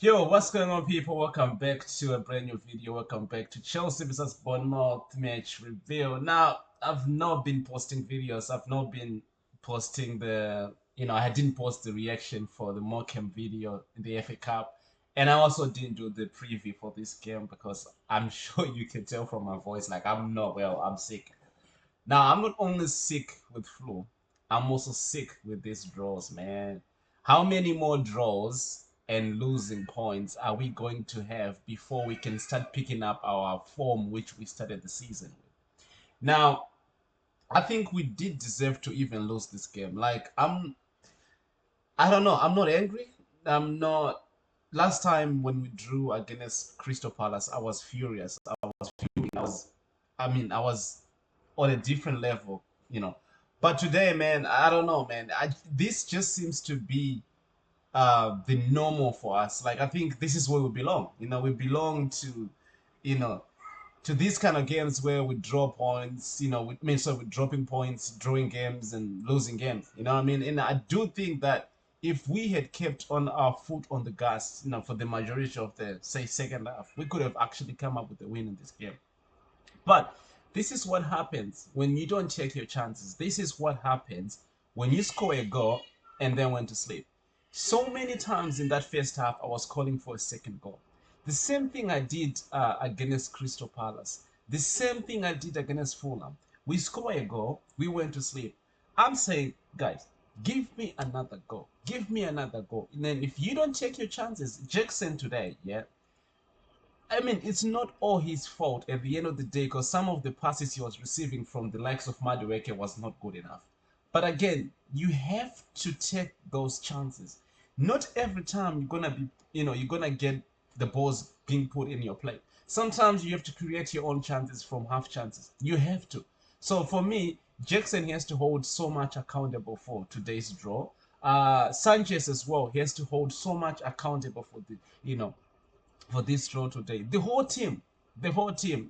Yo, what's going on, people? Welcome back to a brand new video. Welcome back to Chelsea versus Bournemouth match review. Now, I've not been posting videos. I've not been posting I didn't post the reaction for the Morecambe video in the FA Cup. And I also didn't do the preview for this game because I'm sure you can tell from my voice, like, I'm not well, I'm sick. Now, I'm not only sick with flu, I'm also sick with these draws, man. How many more draws and losing points are we going to have before we can start picking up our form, which we started the season with? Now, I think we did deserve to even lose this game. I don't know, I'm not angry. I'm not. Last time when we drew against Crystal Palace, I was furious. I was fuming. I was on a different level, you know. But today, man, I don't know, man. This just seems to be the normal for us. Like I think this is where we belong. We belong to, you know, to these kind of games where we draw points. We're dropping points, drawing games, and losing games. You know what I mean? And I do think that if we had kept on our foot on the gas, for the majority of the say second half, we could have actually come up with a win in this game. But this is what happens when you don't check your chances. This is what happens when you score a goal and then went to sleep. So many times in that first half, I was calling for a second goal. The same thing I did against Crystal Palace. The same thing I did against Fulham. We score a goal, we went to sleep. I'm saying, guys, give me another goal. Give me another goal. And then if you don't check your chances, Jackson today, yeah, I mean, it's not all his fault at the end of the day because some of the passes he was receiving from the likes of Madueke was not good enough. But again, you have to take those chances. Not every time you're gonna get the balls being put in your play. Sometimes you have to create your own chances from half chances. You have to. So for me, Jackson has to hold so much accountable for today's draw. Sanchez as well, he has to hold so much accountable for for this draw today. The whole team,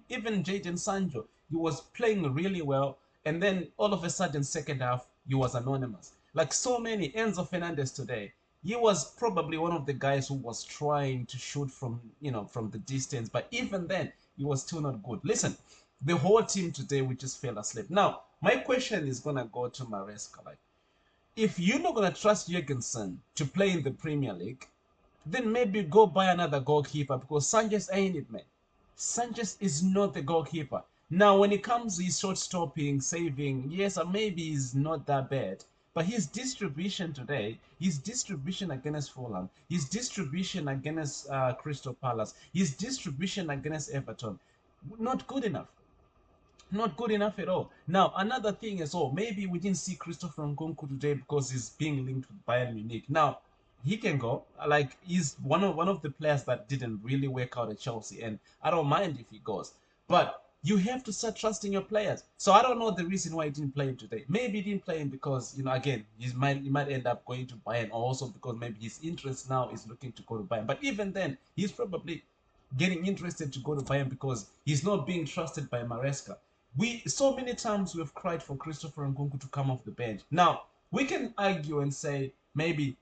even Jadon Sancho, he was playing really well, and then all of a sudden, second half, he was anonymous. Like so many, Enzo Fernandez today, he was probably one of the guys who was trying to shoot from the distance, but even then, he was still not good. Listen, the whole team today, we just fell asleep. Now, my question is gonna go to Maresca. Like, if you're not gonna trust Jurgensen to play in the Premier League, then maybe go buy another goalkeeper because Sanchez ain't it, man. Sanchez is not the goalkeeper. Now, when it comes to his short stopping, saving, yes, maybe he's not that bad. But his distribution today, his distribution against Fulham, his distribution against Crystal Palace, his distribution against Everton, not good enough. Not good enough at all. Now, another thing is, maybe we didn't see Christopher Nkunku today because he's being linked with Bayern Munich. Now, he can go. Like, he's one of the players that didn't really work out at Chelsea, and I don't mind if he goes. But you have to start trusting your players. So I don't know the reason why he didn't play him today. Maybe he didn't play him because, again, he might end up going to Bayern, or also because maybe his interest now is looking to go to Bayern. But even then, he's probably getting interested to go to Bayern because he's not being trusted by Maresca. We so many times we've cried for Christopher Nkunku to come off the bench. Now we can argue and say maybe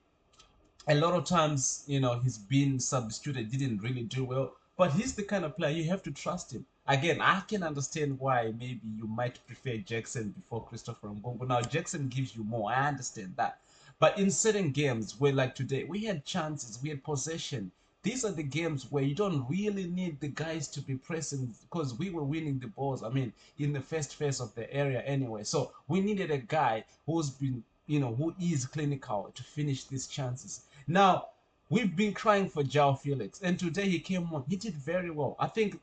a lot of times he's been substituted, didn't really do well, but he's the kind of player you have to trust him. Again, I can understand why maybe you might prefer Jackson before Christopher Nkunku. Now Jackson gives you more. I understand that, but in certain games where like today we had chances, we had possession. These are the games where you don't really need the guys to be pressing because we were winning the balls. I mean, in the first phase of the area anyway. So we needed a guy who's been, who is clinical to finish these chances. Now, we've been crying for João Felix, and today he came on. He did very well. I think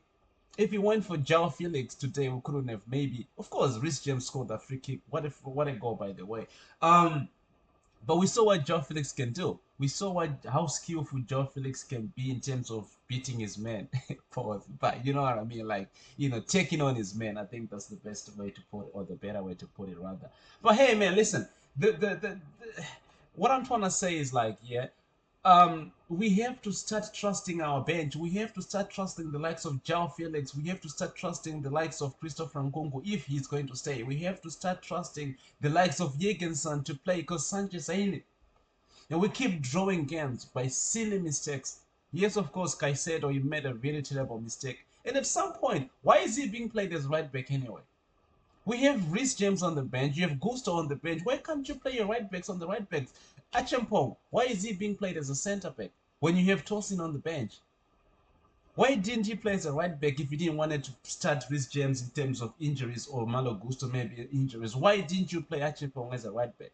if he went for João Felix today, we couldn't have maybe. Of course, Rhys James scored that free kick. What a goal, by the way. But we saw what João Felix can do. We saw how skillful João Felix can be in terms of beating his man. But you know what I mean? Like, taking on his man. I think that's the best way to put it, or the better way to put it, rather. But hey, man, listen. The what I'm trying to say is like, yeah, we have to start trusting our bench. We have to start trusting the likes of João Felix. We have to start trusting the likes of Christopher Nkunku if he's going to stay. We have to start trusting the likes of Jürgensen to play because Sanchez ain't it. And we keep drawing games by silly mistakes. Yes, of course, Caicedo, he made a really terrible mistake. And at some point, why is he being played as right back anyway? We have Rhys James on the bench. You have Gusto on the bench. Why can't you play your right backs on the right backs? Achampong, why is he being played as a centre back when you have Tosin on the bench? Why didn't he play as a right back if you didn't want to start Rhys James in terms of injuries or Malo Gusto maybe injuries? Why didn't you play Achampong as a right back?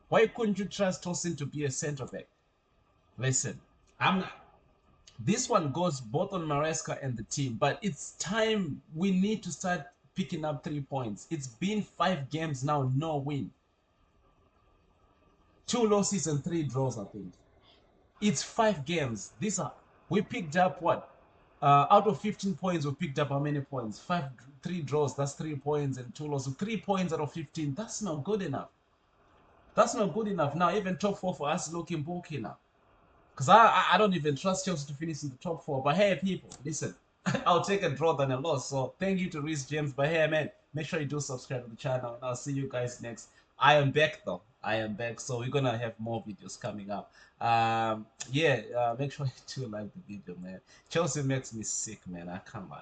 Why couldn't you trust Tosin to be a centre back? Listen, I'm this one goes both on Maresca and the team, but it's time we need to start picking up 3 points. It's been 5 games now, no win. 2 losses and 3 draws, I think. It's 5 games. These are we picked up what? Out of 15 points, we picked up how many points? 3 draws, that's 3 points, and 2 losses. 3 points out of 15. That's not good enough. That's not good enough. Now, even top four for us looking bulky now. Because I don't even trust Chelsea to finish in the top four. But hey, people, listen, I'll take a draw than a loss. So thank you to Rhys James. But hey, man, make sure you do subscribe to the channel. And I'll see you guys next. I am back, though. I am back. So we're going to have more videos coming up. Yeah, make sure you do like the video, man. Chelsea makes me sick, man. I can't lie.